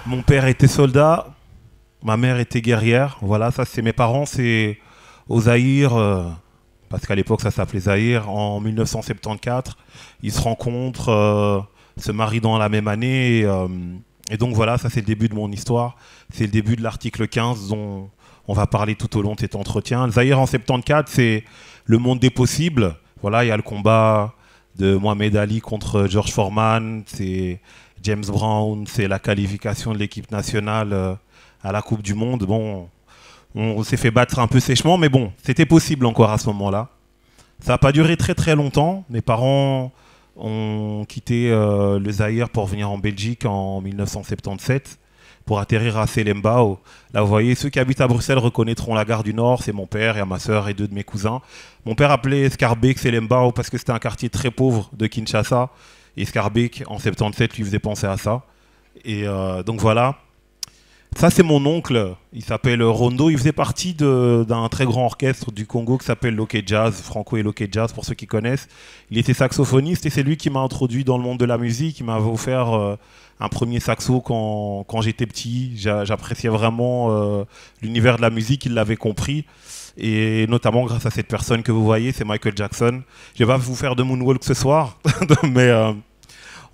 Mon père était soldat, ma mère était guerrière. Voilà, ça c'est mes parents, c'est au Zaïre, parce qu'à l'époque ça s'appelait Zaïre, en 1974. Ils se rencontrent, se marient dans la même année. Et donc voilà, ça c'est le début de mon histoire. C'est le début de l'article 15 dont on va parler tout au long de cet entretien. Le Zaïre en 74, c'est le monde des possibles. Voilà, il y a le combat de Mohamed Ali contre George Foreman, c'est James Brown, c'est la qualification de l'équipe nationale à la Coupe du Monde. Bon, on s'est fait battre un peu sèchement, mais bon, c'était possible encore à ce moment-là. Ça n'a pas duré très très longtemps. Mes parents ont quitté le Zaïre pour venir en Belgique en 1977 pour atterrir à Selembao. Là, vous voyez, ceux qui habitent à Bruxelles reconnaîtront la gare du Nord. C'est mon père, et ma soeur et deux de mes cousins. Mon père appelait Schaerbeek Selembao parce que c'était un quartier très pauvre de Kinshasa. Et Schaerbeek, en 77, lui faisait penser à ça. Et donc voilà. Ça, c'est mon oncle. Il s'appelle Rondo. Il faisait partie d'un très grand orchestre du Congo qui s'appelle Loké Jazz, Franco et Loké Jazz, pour ceux qui connaissent. Il était saxophoniste et c'est lui qui m'a introduit dans le monde de la musique. Il m'avait offert un premier saxo quand j'étais petit. J'appréciais vraiment l'univers de la musique. Il l'avait compris. Et notamment grâce à cette personne que vous voyez, c'est Michael Jackson. Je vais pas vous faire de moonwalk ce soir, mais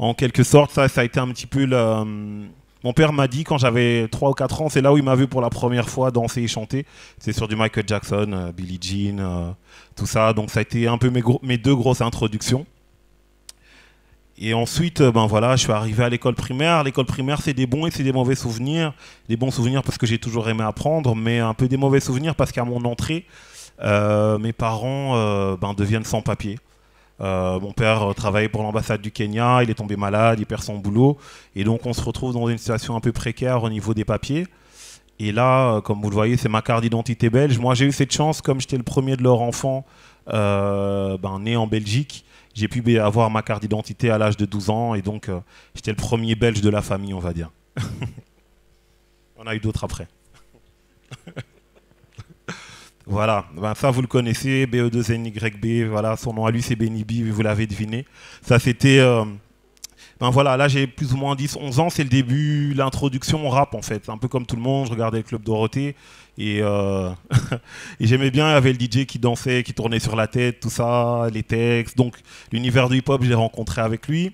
en quelque sorte, ça a été un petit peu Mon père m'a dit quand j'avais 3 ou 4 ans, c'est là où il m'a vu pour la première fois danser et chanter. C'est sur du Michael Jackson, Billie Jean, tout ça. Donc ça a été un peu mes deux grosses introductions. Et ensuite, ben voilà, je suis arrivé à l'école primaire. L'école primaire, c'est des bons et c'est des mauvais souvenirs. Des bons souvenirs parce que j'ai toujours aimé apprendre, mais un peu des mauvais souvenirs parce qu'à mon entrée, mes parents deviennent sans papier. Mon père travaillait pour l'ambassade du Kenya, il est tombé malade, il perd son boulot. Et donc on se retrouve dans une situation un peu précaire au niveau des papiers. Et là, comme vous le voyez, c'est ma carte d'identité belge. Moi, j'ai eu cette chance, comme j'étais le premier de leur enfant né en Belgique, j'ai pu avoir ma carte d'identité à l'âge de 12 ans. Et donc, j'étais le premier belge de la famille, on va dire. On a eu d'autres après. Voilà, ben ça vous le connaissez, BE2NYB, voilà, son nom à lui c'est Benny B, vous l'avez deviné. Ça c'était... Ben voilà, là j'ai plus ou moins 10-11 ans, c'est le début, l'introduction au rap en fait. Un peu comme tout le monde, je regardais le Club Dorothée et, et j'aimais bien, il y avait le DJ qui dansait, qui tournait sur la tête, tout ça, les textes. Donc l'univers du hip-hop, je l'ai rencontré avec lui.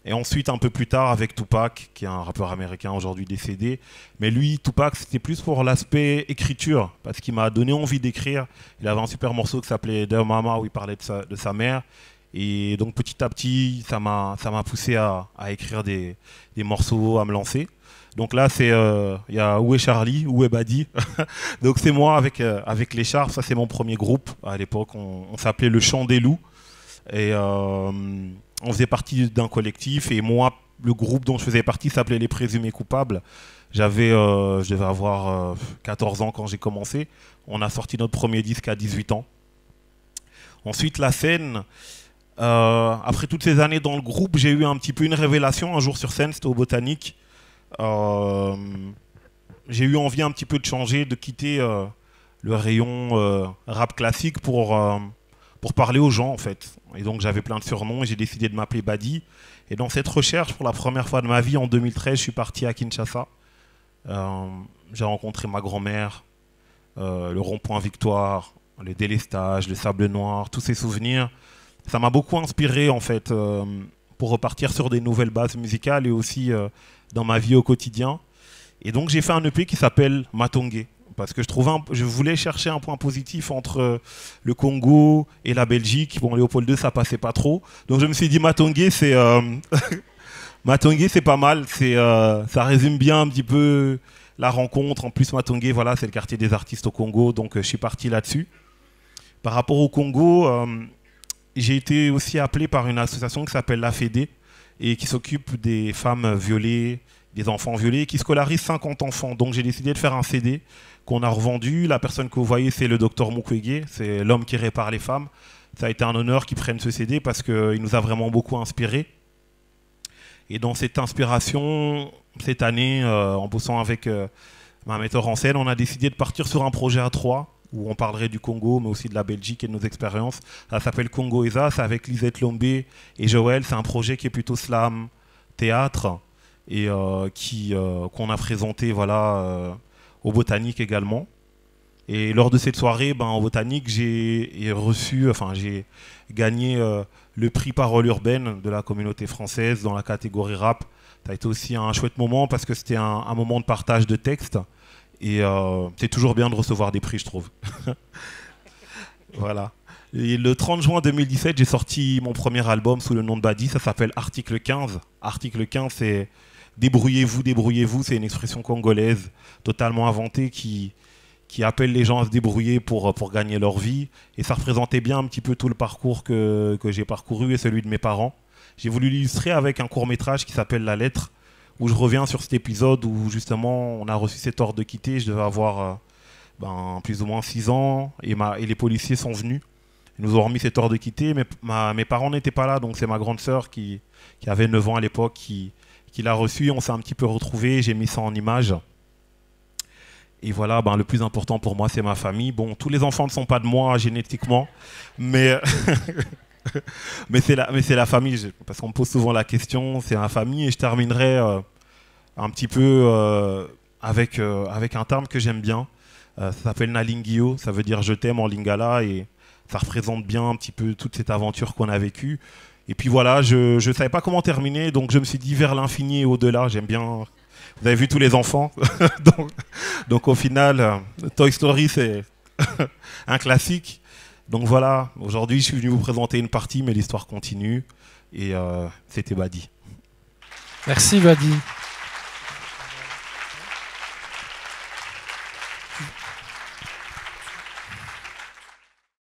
Et ensuite, un peu plus tard, avec Tupac, qui est un rappeur américain aujourd'hui décédé. Mais lui, Tupac, c'était plus pour l'aspect écriture, parce qu'il m'a donné envie d'écrire. Il avait un super morceau qui s'appelait Dear Mama, où il parlait de sa mère. Et donc, petit à petit, ça m'a poussé à écrire des morceaux, à me lancer. Donc là, il y a Où est Charlie, Où est Badi. Donc c'est moi avec les Sharps, ça c'est mon premier groupe. À l'époque, on s'appelait Le Chant des Loups. Et... on faisait partie d'un collectif et moi, le groupe dont je faisais partie s'appelait Les Présumés Coupables. Je devais avoir 14 ans quand j'ai commencé. On a sorti notre premier disque à 18 ans. Ensuite, la scène, après toutes ces années dans le groupe, j'ai eu un petit peu une révélation un jour sur scène, c'était au Botanique. J'ai eu envie un petit peu de changer, de quitter le rayon rap classique pour parler aux gens en fait. Et donc j'avais plein de surnoms et j'ai décidé de m'appeler Badi. Et dans cette recherche, pour la première fois de ma vie, en 2013, je suis parti à Kinshasa. J'ai rencontré ma grand-mère, le rond-point Victoire, le délestage, le sable noir, tous ces souvenirs. Ça m'a beaucoup inspiré en fait pour repartir sur des nouvelles bases musicales et aussi dans ma vie au quotidien. Et donc j'ai fait un EP qui s'appelle Matongé. Parce que je voulais chercher un point positif entre le Congo et la Belgique. Bon, Léopold II, ça passait pas trop. Donc je me suis dit, Matongé, c'est Matongé, c'est pas mal. Ça résume bien un petit peu la rencontre. En plus, Matongé, voilà, c'est le quartier des artistes au Congo. Donc je suis parti là-dessus. Par rapport au Congo, j'ai été aussi appelé par une association qui s'appelle la FEDE et qui s'occupe des femmes violées, des enfants violés, qui scolarise 50 enfants. Donc j'ai décidé de faire un CD qu'on a revendu. La personne que vous voyez, c'est le docteur Mukwege, c'est l'homme qui répare les femmes. Ça a été un honneur qu'il prenne ce CD parce qu'il nous a vraiment beaucoup inspiré. Et dans cette inspiration, cette année, en bossant avec ma metteur en scène, on a décidé de partir sur un projet à 3 où on parlerait du Congo, mais aussi de la Belgique et de nos expériences. Ça s'appelle Congo ESA, c'est avec Lisette Lombé et Joël. C'est un projet qui est plutôt slam, théâtre, et qu'on a présenté voilà, au Botanique également. Et lors de cette soirée, au Botanique, j'ai gagné le prix Parole urbaine de la communauté française dans la catégorie rap. Ça a été aussi un chouette moment parce que c'était un moment de partage de textes. Et c'est toujours bien de recevoir des prix, je trouve. Voilà. Et le 30 juin 2017, j'ai sorti mon premier album sous le nom de Badi. Ça s'appelle Article 15. Article 15, c'est débrouillez-vous, débrouillez-vous. C'est une expression congolaise totalement inventée qui appelle les gens à se débrouiller pour gagner leur vie. Et ça représentait bien un petit peu tout le parcours que j'ai parcouru et celui de mes parents. J'ai voulu l'illustrer avec un court-métrage qui s'appelle La Lettre, où je reviens sur cet épisode où justement on a reçu cet ordre de quitter. Je devais avoir plus ou moins 6 ans et les policiers sont venus. Ils nous ont remis cet ordre de quitter. Mes parents n'étaient pas là, donc c'est ma grande sœur qui avait 9 ans à l'époque qui l'a reçu. On s'est un petit peu retrouvés, j'ai mis ça en image. Et voilà, le plus important pour moi, c'est ma famille. Bon, tous les enfants ne sont pas de moi génétiquement, mais... mais c'est la famille, parce qu'on me pose souvent la question, c'est ma famille. Et je terminerai un petit peu avec un terme que j'aime bien. Ça s'appelle Nalingio, ça veut dire je t'aime en lingala, et ça représente bien un petit peu toute cette aventure qu'on a vécue. Et puis voilà, je ne savais pas comment terminer, donc je me suis dit vers l'infini et au-delà. J'aime bien... Vous avez vu tous les enfants. donc au final, Toy Story, c'est un classique. Donc voilà, aujourd'hui je suis venu vous présenter une partie, mais l'histoire continue. Et c'était Badi. Merci Badi.